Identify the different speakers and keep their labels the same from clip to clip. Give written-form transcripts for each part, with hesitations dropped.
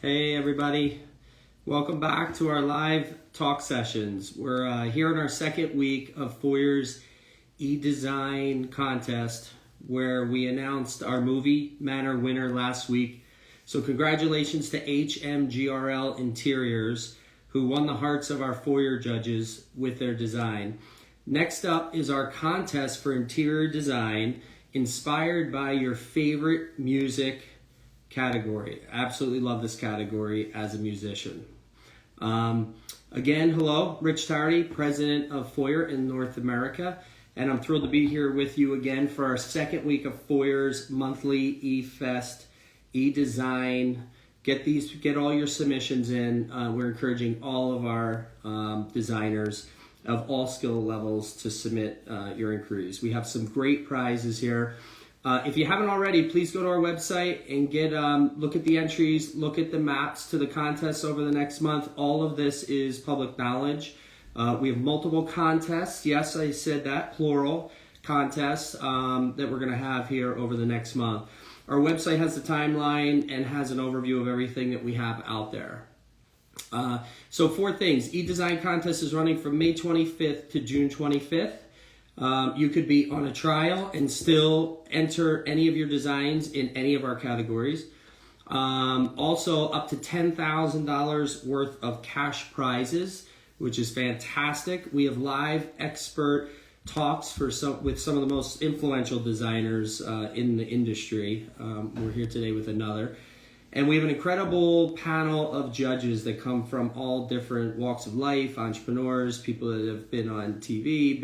Speaker 1: Hey everybody, welcome back to our live talk sessions. We're here in our second week of Foyr's e-design contest where we announced our movie Manor winner last week. So congratulations to HMGRL Interiors who won the hearts of our Foyr judges with their design. Next up is our contest for interior design inspired by your favorite music category. Absolutely love this category as a musician. Again, hello, Rich Tardy, president of Foyr in North America, and I'm thrilled to be here with you again for our second week of Foyr's monthly E-Fest, E-Design. Get all your submissions in. We're encouraging all of our designers of all skill levels to submit your inquiries. We have some great prizes here. If you haven't already, please go to our website and look at the entries, look at the maps to the contests over the next month. All of this is public knowledge. We have multiple contests. Yes, I said that, plural contests that we're going to have here over the next month. Our website has the timeline and has an overview of everything that we have out there. So 4 things. E-Design Contest is running from May 25th to June 25th. You could be on a trial and still enter any of your designs in any of our categories. Also, up to $10,000 worth of cash prizes, which is fantastic. We have live expert talks with some of the most influential designers in the industry. We're here today with another. And we have an incredible panel of judges that come from all different walks of life, entrepreneurs, people that have been on TV,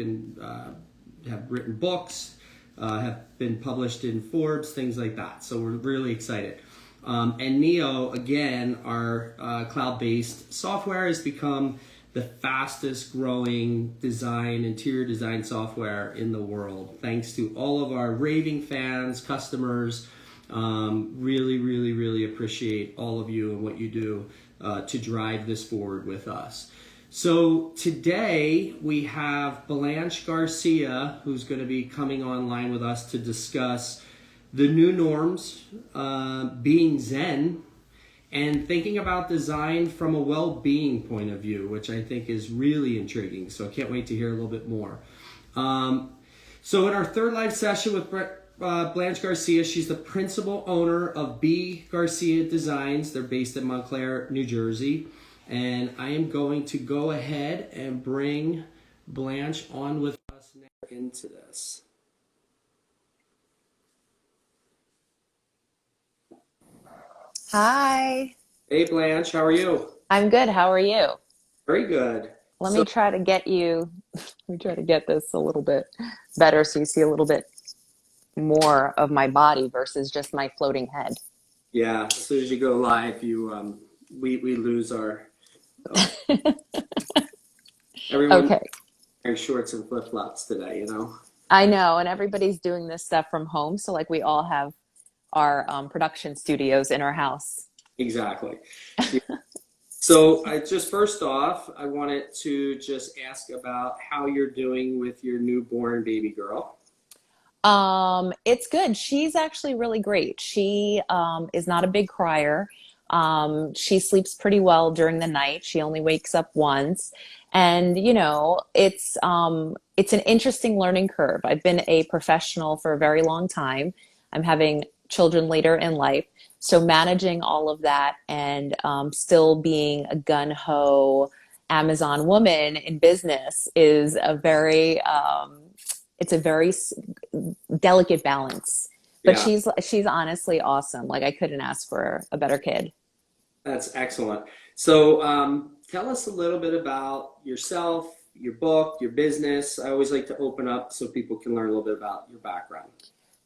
Speaker 1: have written books, have been published in Forbes, things like that. So we're really excited. And Neo, again, our cloud-based software has become the fastest growing interior design software in the world, thanks to all of our raving fans, customers. Really appreciate all of you and what you do to drive this forward with us. So today we have Blanche Garcia, who's going to be coming online with us to discuss the new norms, being Zen, and thinking about design from a well-being point of view, which I think is really intriguing. So I can't wait to hear a little bit more. So in our third live session with Blanche Garcia, she's the principal owner of Garcia Designs. They're based in Montclair, New Jersey. And I am going to go ahead and bring Blanche on with us now into this.
Speaker 2: Hi.
Speaker 1: Hey Blanche, how are you?
Speaker 2: I'm good. How are you?
Speaker 1: Very good.
Speaker 2: Let me try to get this a little bit better so you see a little bit more of my body versus just my floating head.
Speaker 1: Yeah, as soon as you go live, we lose our everyone
Speaker 2: Okay.
Speaker 1: wearing shorts and flip-flops today, you know.
Speaker 2: I know, and everybody's doing this stuff from home, so like we all have our production studios in our house.
Speaker 1: Exactly. So first off, I wanted to just ask about how you're doing with your newborn baby girl.
Speaker 2: It's good. She's actually really great. She is not a big crier. She sleeps pretty well during the night. She only wakes up once. And, it's an interesting learning curve. I've been a professional for a very long time. I'm having children later in life. So managing all of that and still being a gun-ho Amazon woman in business is it's a very delicate balance. But
Speaker 1: Yeah.
Speaker 2: she's honestly awesome. Like I couldn't ask for a better kid.
Speaker 1: That's excellent. So tell us a little bit about yourself, your book, your business. I always like to open up so people can learn a little bit about your background.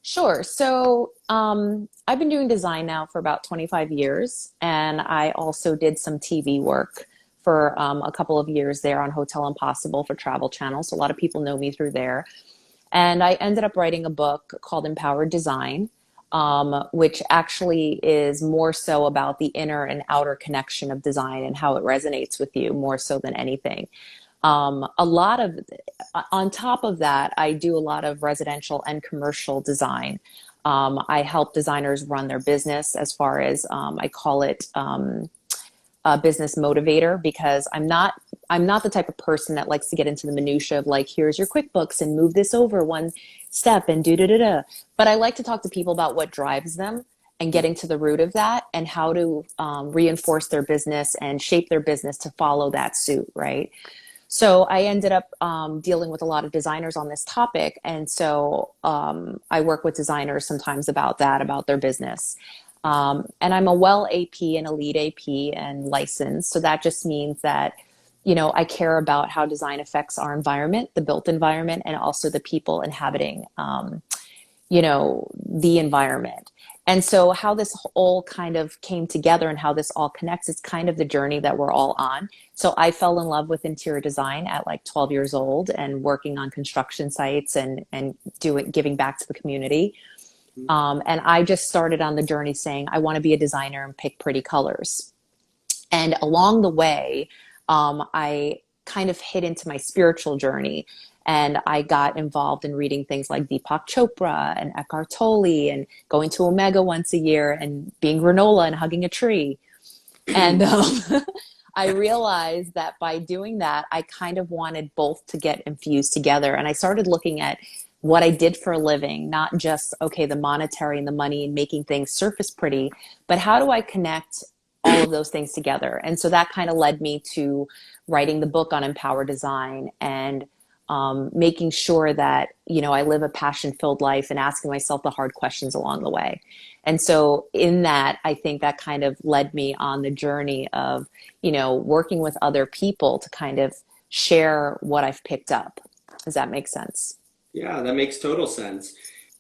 Speaker 2: Sure. So I've been doing design now for about 25 years, and I also did some TV work for a couple of years there on Hotel Impossible for Travel Channel. So a lot of people know me through there. And I ended up writing a book called Empowered Design, which actually is more so about the inner and outer connection of design and how it resonates with you more so than anything. On top of that, I do a lot of residential and commercial design. I help designers run their business as far as I call it a business motivator, because I'm not the type of person that likes to get into the minutia of like, here's your QuickBooks and move this over one step and do da da da. But I like to talk to people about what drives them and getting to the root of that and how to reinforce their business and shape their business to follow that suit, right? So I ended up dealing with a lot of designers on this topic. And so I work with designers sometimes about that, about their business. And I'm a well AP and a lead AP and licensed. So that just means that, I care about how design affects our environment, the built environment, and also the people inhabiting, the environment. And so how this all kind of came together and how this all connects is kind of the journey that we're all on. So I fell in love with interior design at like 12 years old and working on construction sites and giving back to the community. And I just started on the journey saying, I want to be a designer and pick pretty colors. And along the way, I kind of hit into my spiritual journey. And I got involved in reading things like Deepak Chopra and Eckhart Tolle and going to Omega once a year and being granola and hugging a tree. And I realized that by doing that, I kind of wanted both to get infused together. And I started looking at what I did for a living, not just, okay, the monetary and the money and making things surface pretty, but how do I connect all of those things together? And so that kind of led me to writing the book on Empower Design and making sure that, I live a passion-filled life and asking myself the hard questions along the way. And so in that, I think that kind of led me on the journey of, working with other people to kind of share what I've picked up. Does that make sense?
Speaker 1: Yeah, that makes total sense.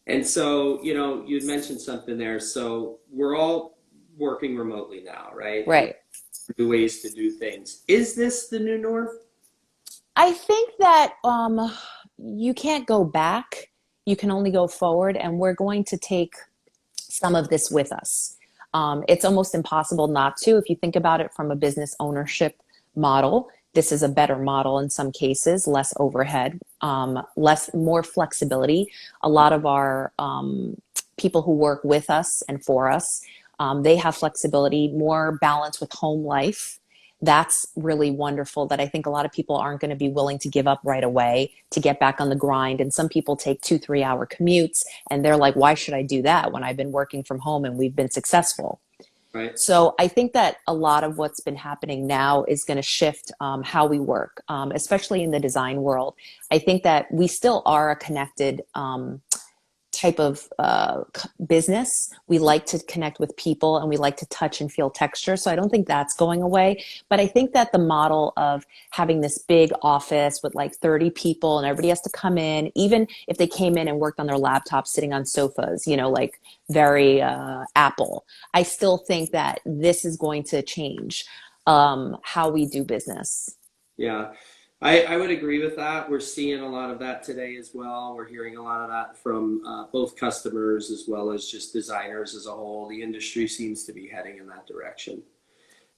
Speaker 1: And so, you mentioned something there. So we're all working remotely now, right?
Speaker 2: Right.
Speaker 1: New ways to do things. Is this the new norm?
Speaker 2: I think that you can't go back. You can only go forward, and we're going to take some of this with us. It's almost impossible not to. If you think about it from a business ownership model, this is a better model in some cases, less overhead, more flexibility. A lot of our people who work with us and for us, they have flexibility, more balance with home life. That's really wonderful that I think a lot of people aren't going to be willing to give up right away to get back on the grind. And some people take 2-3 hour commutes and they're like, why should I do that when I've been working from home and we've been successful?
Speaker 1: Right.
Speaker 2: So I think that a lot of what's been happening now is going to shift how we work, especially in the design world. I think that we still are a connected type of business. We like to connect with people and we like to touch and feel texture. So I don't think that's going away. But I think that the model of having this big office with like 30 people and everybody has to come in, even if they came in and worked on their laptops sitting on sofas, like very Apple, I still think that this is going to change how we do business.
Speaker 1: Yeah. I would agree with that. We're seeing a lot of that today as well. We're hearing a lot of that from both customers as well as just designers as a whole. The industry seems to be heading in that direction.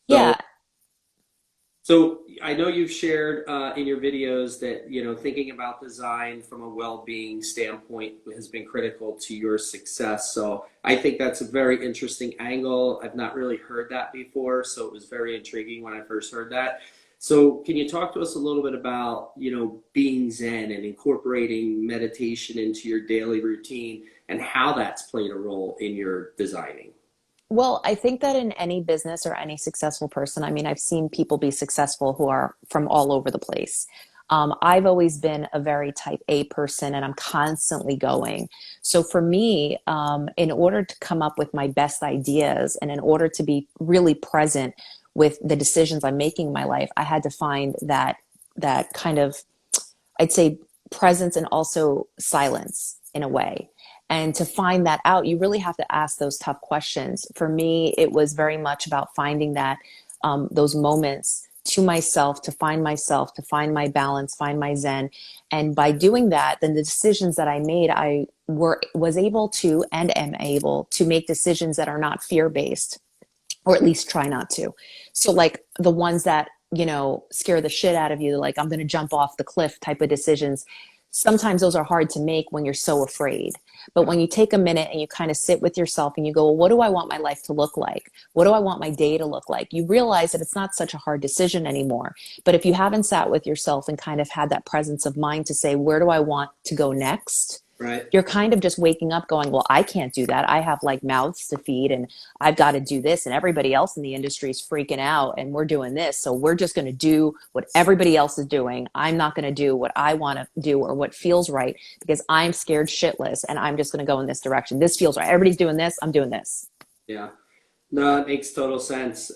Speaker 1: So,
Speaker 2: Yeah.
Speaker 1: so I know you've shared in your videos that, thinking about design from a well-being standpoint has been critical to your success. So I think that's a very interesting angle. I've not really heard that before, so it was very intriguing when I first heard that. So can you talk to us a little bit about, being Zen and incorporating meditation into your daily routine and how that's played a role in your designing?
Speaker 2: Well, I think that in any business or any successful person, I mean, I've seen people be successful who are from all over the place. I've always been a very type A person and I'm constantly going. So for me, in order to come up with my best ideas and in order to be really present with the decisions I'm making in my life, I had to find that kind of, I'd say, presence and also silence in a way. And to find that out, you really have to ask those tough questions. For me, it was very much about finding those moments to myself, to find my balance, find my Zen. And by doing that, then the decisions that I made, was able to and am able to make decisions that are not fear-based, or at least try not to. So like the ones that, scare the shit out of you, like I'm going to jump off the cliff type of decisions, sometimes those are hard to make when you're so afraid. But when you take a minute and you kind of sit with yourself and you go, well, what do I want my life to look like? What do I want my day to look like? You realize that it's not such a hard decision anymore. But if you haven't sat with yourself and kind of had that presence of mind to say, where do I want to go next?
Speaker 1: Right.
Speaker 2: You're kind of just waking up going, well, I can't do that. I have like mouths to feed and I've got to do this. And everybody else in the industry is freaking out and we're doing this. So we're just going to do what everybody else is doing. I'm not going to do what I want to do or what feels right because I'm scared shitless and I'm just going to go in this direction. This feels right. Everybody's doing this. I'm doing this.
Speaker 1: Yeah. No, it makes total sense.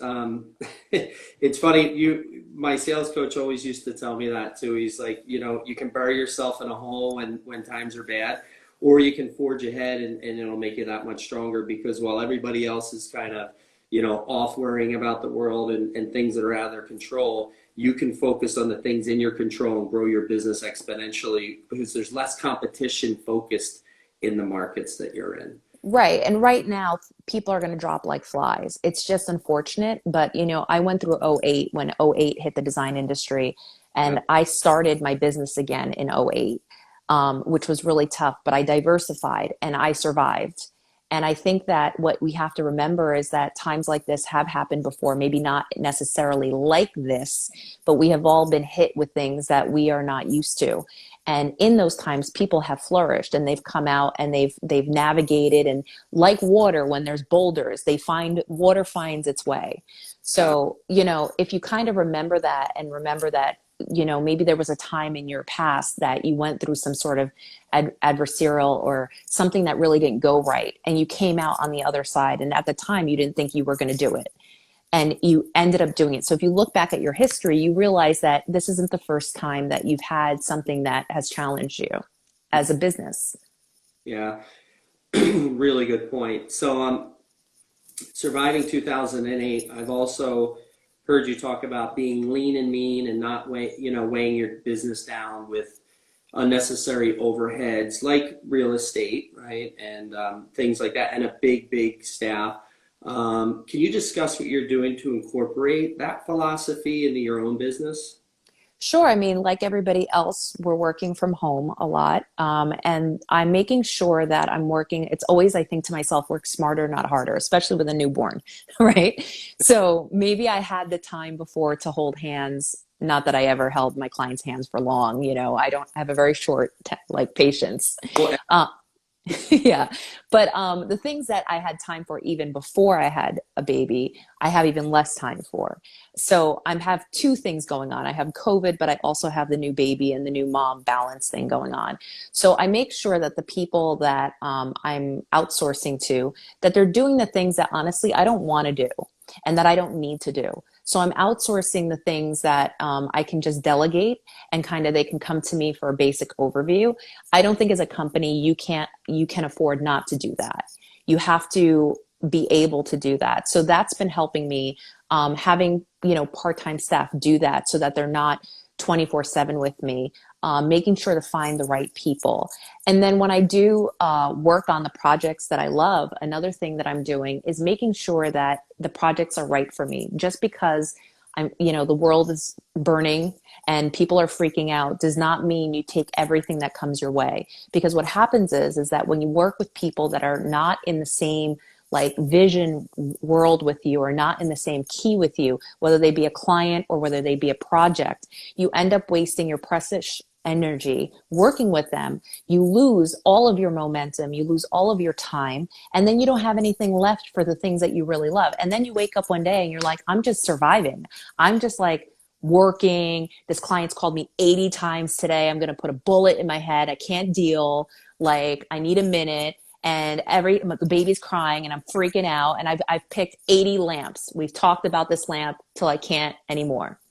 Speaker 1: It's funny. My sales coach always used to tell me that too. He's like, you can bury yourself in a hole when times are bad, or you can forge ahead and it'll make you that much stronger because while everybody else is kind of, off worrying about the world and things that are out of their control, you can focus on the things in your control and grow your business exponentially because there's less competition focused in the markets that you're in.
Speaker 2: Right. And right now, people are going to drop like flies. It's just unfortunate. But, I went through '08 when '08 hit the design industry
Speaker 1: Yeah.
Speaker 2: and I started my business again in '08, which was really tough. But I diversified and I survived. And I think that what we have to remember is that times like this have happened before, maybe not necessarily like this, but we have all been hit with things that we are not used to. And in those times, people have flourished and they've come out and they've navigated. And like water, when there's boulders, water finds its way.
Speaker 1: Yeah.
Speaker 2: So, if you kind of remember that and remember that, maybe there was a time in your past that you went through some sort of adversarial or something that really didn't go right. And you came out on the other side. And at the time, you didn't think you were going to do it. And you ended up doing it. So if you look back at your history, you realize that this isn't the first time that you've had something that has challenged you as a business.
Speaker 1: Yeah. Really good point. So, surviving 2008, I've also heard you talk about being lean and mean and not weighing your business down with unnecessary overheads like real estate, right? And things like that, and a big staff. Can you discuss what you're doing to incorporate that philosophy into your own business?
Speaker 2: Sure. I mean, like everybody else, we're working from home a lot. And I'm making sure that I'm working. It's always, I think to myself, work smarter, not harder, especially with a newborn, right? So maybe I had the time before to hold hands. Not that I ever held my clients' hands for long. I don't have a very short, like patience.
Speaker 1: Well,
Speaker 2: Uh, yeah. But the things that I had time for even before I had a baby, I have even less time for. So I have two things going on. I have COVID, but I also have the new baby and the new mom balance thing going on. So I make sure that the people that I'm outsourcing to, that they're doing the things that honestly I don't want to do and that I don't need to do. So I'm outsourcing the things that I can just delegate and kind of they can come to me for a basic overview. I don't think as a company you can afford not to do that. You have to be able to do that. So that's been helping me having part-time staff do that so that they're not 24/7 with me, making sure to find the right people. And then when I do work on the projects that I love, another thing that I'm doing is making sure that the projects are right for me. Just because the world is burning and people are freaking out does not mean you take everything that comes your way. Because what happens is that when you work with people that are not in the same like vision world with you or not in the same key with you, whether they be a client or whether they be a project, you end up wasting your precious energy working with them. You lose all of your momentum, you lose all of your time, and then you don't have anything left for the things that you really love. And then you wake up one day and you're like, I'm just surviving. I'm just like working. This client's called me 80 times today. I'm going to put a bullet in my head. I can't deal. Like, I need a minute. And the baby's crying and I'm freaking out. And I've picked 80 lamps. We've talked about this lamp till I can't anymore.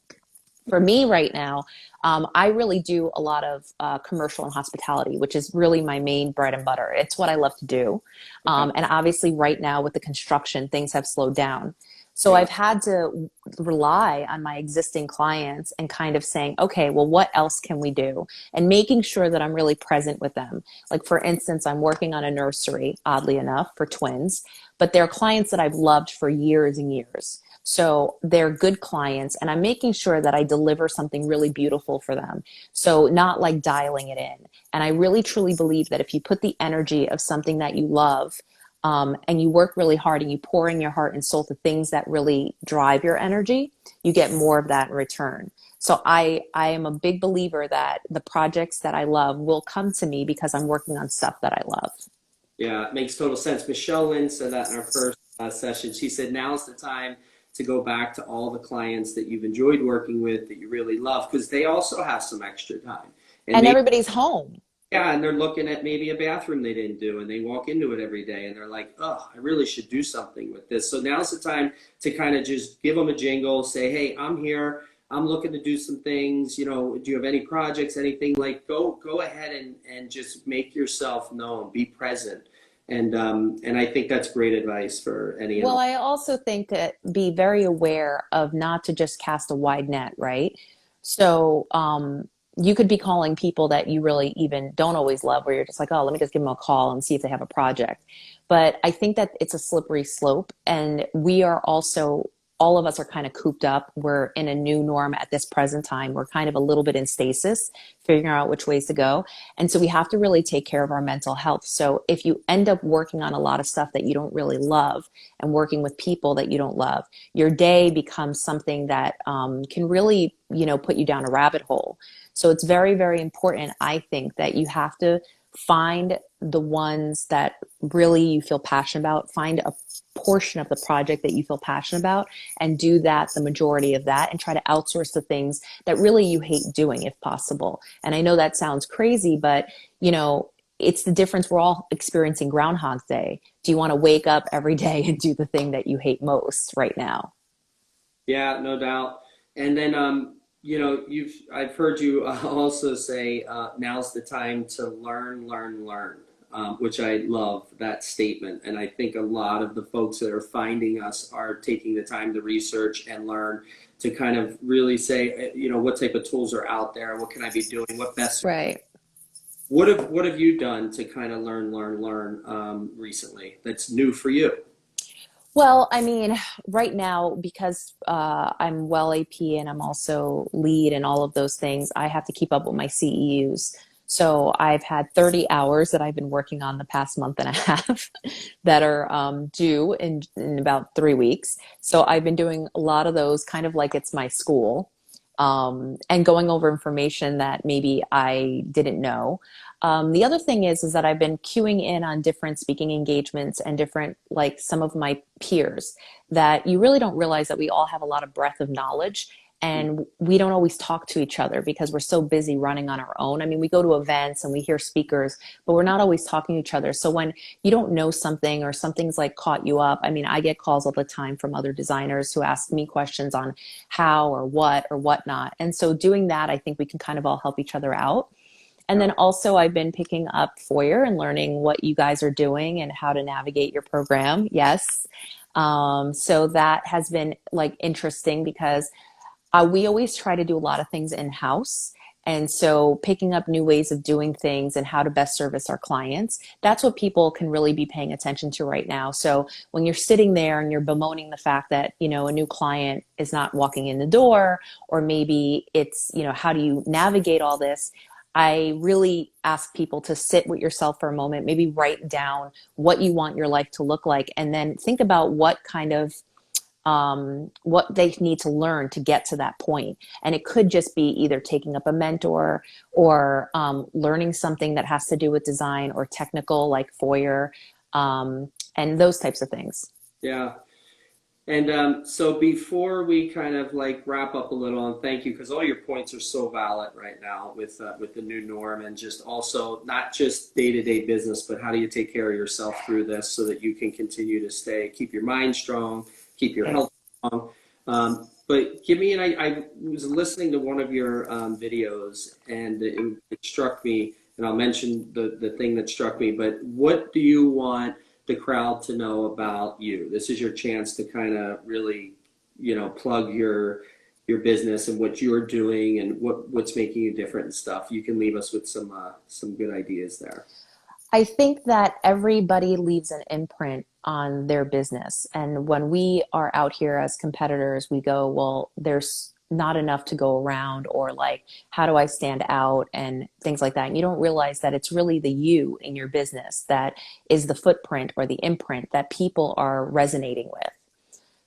Speaker 2: For me right now, I really do a lot of commercial and hospitality, which is really my main bread and butter. It's what I love to do.
Speaker 1: okay.
Speaker 2: And obviously right now with the construction, things have slowed down. So
Speaker 1: Yeah.
Speaker 2: I've had to rely on my existing clients and kind of saying, okay, well, what else can we do? And making sure that I'm really present with them. Like, for instance, I'm working on a nursery, oddly enough, for twins, but they're clients that I've loved for years and years. So they're good clients, and I'm making sure that I deliver something really beautiful for them. So not like dialing it in. And I really truly believe that if you put the energy of something that you love, and you work really hard and you pour in your heart and soul to things that really drive your energy, you get more of that in return. So I am a big believer that the projects that I love will come to me because I'm working on stuff that I love.
Speaker 1: Yeah, it makes total sense. Michelle Lynn said that in our first session. She said, now's the time to go back to all the clients that you've enjoyed working with, that you really love, because they also have some extra time. And
Speaker 2: And
Speaker 1: maybe,
Speaker 2: everybody's home.
Speaker 1: yeah, and they're looking at maybe a bathroom they didn't do, and they walk into it every day, and they're like, oh, I really should do something with this. So now's the time to kind of just give them a jingle, say, hey, I'm here. I'm looking to do some things. You know, do you have any projects, anything? Like, go ahead and just make yourself known, be present. And I think that's great advice for any and
Speaker 2: Well,
Speaker 1: all.
Speaker 2: I also think that be very aware of not to just cast a wide net, right? So, you could be calling people that you really even don't always love, where you're just like, oh, let me just give them a call and see if they have a project. But I think that it's a slippery slope, and we are also, all of us are kind of cooped up. We're in a new norm at this present time. We're kind of a little bit in stasis, figuring out which ways to go. And so we have to really take care of our mental health. So if you end up working on a lot of stuff that you don't really love, and working with people that you don't love, your day becomes something that can really, put you down a rabbit hole. So it's very, very important, I think, that you have to find the ones that really you feel passionate about, find a portion of the project that you feel passionate about, and do that, the majority of that, and try to outsource the things that really you hate doing if possible. And I know that sounds crazy, but it's the difference. We're all experiencing Groundhog Day. Do you want to wake up every day and do the thing that you hate most right now?
Speaker 1: Yeah, no doubt. And then, I've heard you also say, now's the time to learn, learn, learn, which I love that statement. And I think a lot of the folks that are finding us are taking the time to research and learn, to kind of really say, what type of tools are out there? What can I be doing? What best?
Speaker 2: Right.
Speaker 1: What have you done to kind of learn, learn, learn recently that's new for you?
Speaker 2: Well, I mean, right now, because I'm well AP and I'm also lead and all of those things, I have to keep up with my CEUs. So I've had 30 hours that I've been working on the past month and a half that are due in about 3 weeks. So I've been doing a lot of those, kind of like it's my school, and going over information that maybe I didn't know. The other thing is that I've been queuing in on different speaking engagements and different, like some of my peers, that you really don't realize that we all have a lot of breadth of knowledge, and we don't always talk to each other because we're so busy running on our own. I mean, we go to events and we hear speakers, but we're not always talking to each other. So when you don't know something, or something's like caught you up, I mean, I get calls all the time from other designers who ask me questions on how or what or whatnot. And so doing that, I think we can kind of all help each other out. And then also, I've been picking up Foyr and learning what you guys are doing and how to navigate your program. Yes. So that has been like interesting because we always try to do a lot of things in house. And so picking up new ways of doing things and how to best service our clients, that's what people can really be paying attention to right now. So when you're sitting there and you're bemoaning the fact that, a new client is not walking in the door, or maybe it's, how do you navigate all this? I really ask people to sit with yourself for a moment, maybe write down what you want your life to look like, and then think about what kind of what they need to learn to get to that point. And it could just be either taking up a mentor, or learning something that has to do with design or technical, like Foyr, and those types of things.
Speaker 1: Yeah. And so before we kind of like wrap up a little, and thank you, because all your points are so valid right now with the new norm, and just also not just day-to-day business, but how do you take care of yourself through this so that you can continue to keep your mind strong, keep your
Speaker 2: Right.
Speaker 1: health strong. But give me, and I was listening to one of your videos, and it struck me, and I'll mention the thing that struck me, but what do you want the crowd to know about you? This is your chance to kind of really, plug your business and what you're doing and what's making you different and stuff. You can leave us with some good ideas there.
Speaker 2: I think that everybody leaves an imprint on their business. And when we are out here as competitors, we go, well, there's not enough to go around, or like, how do I stand out and things like that. And you don't realize that it's really the you in your business that is the footprint or the imprint that people are resonating with.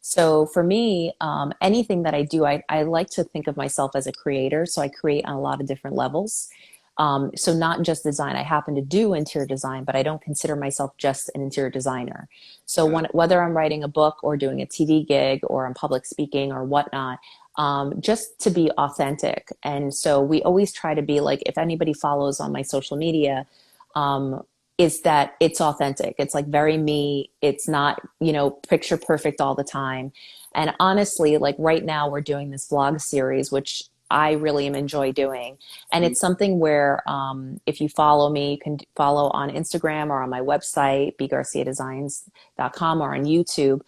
Speaker 2: So for me, anything that I do, I like to think of myself as a creator. So I create on a lot of different levels. So not just design. I happen to do interior design, but I don't consider myself just an interior designer. So whether I'm writing a book or doing a TV gig or I'm public speaking or whatnot, just to be authentic. And so we always try to be like, if anybody follows on my social media, um, is that it's authentic. It's like very me. It's not, picture perfect all the time. And honestly, like right now we're doing this vlog series, which I really am enjoy doing. And it's something where if you follow me, you can follow on Instagram or on my website, bgarciadesigns.com, or on YouTube.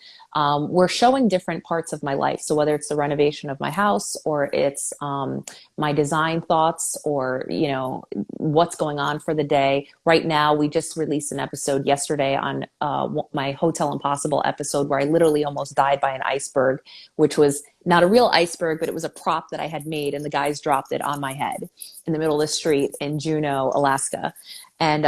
Speaker 2: We're showing different parts of my life. So whether it's the renovation of my house, or it's my design thoughts, or, what's going on for the day. Right now, we just released an episode yesterday on my Hotel Impossible episode, where I literally almost died by an iceberg, which was not a real iceberg, but it was a prop that I had made, and the guys dropped it on my head in the middle of the street in Juneau, Alaska. And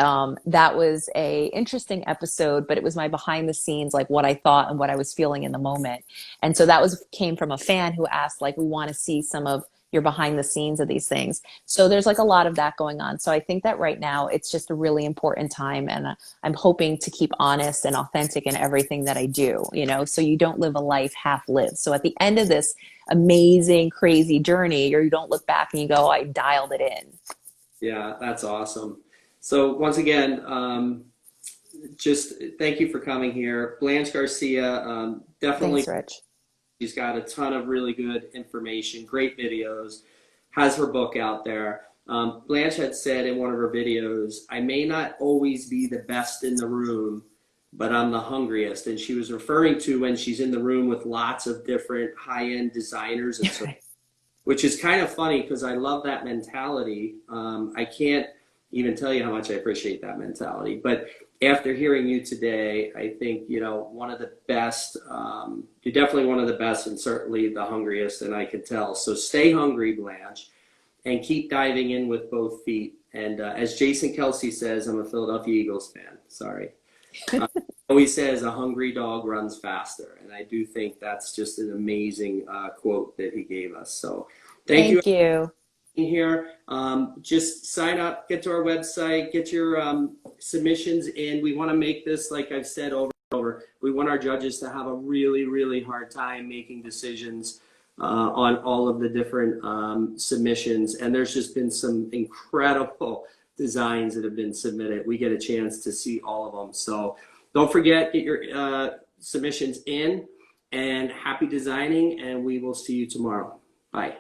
Speaker 2: that was a interesting episode, but it was my behind the scenes, like what I thought and what I was feeling in the moment. And so that came from a fan who asked, like, we want to see some of your behind the scenes of these things. So there's like a lot of that going on. So I think that right now it's just a really important time, and I'm hoping to keep honest and authentic in everything that I do, so you don't live a life half lived. So at the end of this amazing, crazy journey, or you don't look back and you go, I dialed it in.
Speaker 1: Yeah, that's awesome. So once again, just thank you for coming here. Blanche Garcia, definitely.
Speaker 2: Thanks, Rich.
Speaker 1: She's got a ton of really good information, great videos, has her book out there. Blanche had said in one of her videos, I may not always be the best in the room, but I'm the hungriest. And she was referring to when she's in the room with lots of different high-end designers, and so, which is kind of funny because I love that mentality. I can't even tell you how much I appreciate that mentality. But after hearing you today, I think, one of the best, you're definitely one of the best, and certainly the hungriest, and I can tell. So stay hungry, Blanche, and keep diving in with both feet. And as Jason Kelsey says, I'm a Philadelphia Eagles fan, sorry. Always says a hungry dog runs faster. And I do think that's just an amazing quote that he gave us. So thank you. Here, just sign up, get to our website, get your submissions in. We want to make this, like I've said over and over, we want our judges to have a really, really hard time making decisions on all of the different submissions. And there's just been some incredible designs that have been submitted. We get a chance to see all of them. So don't forget, get your submissions in, and happy designing, and we will see you tomorrow. Bye.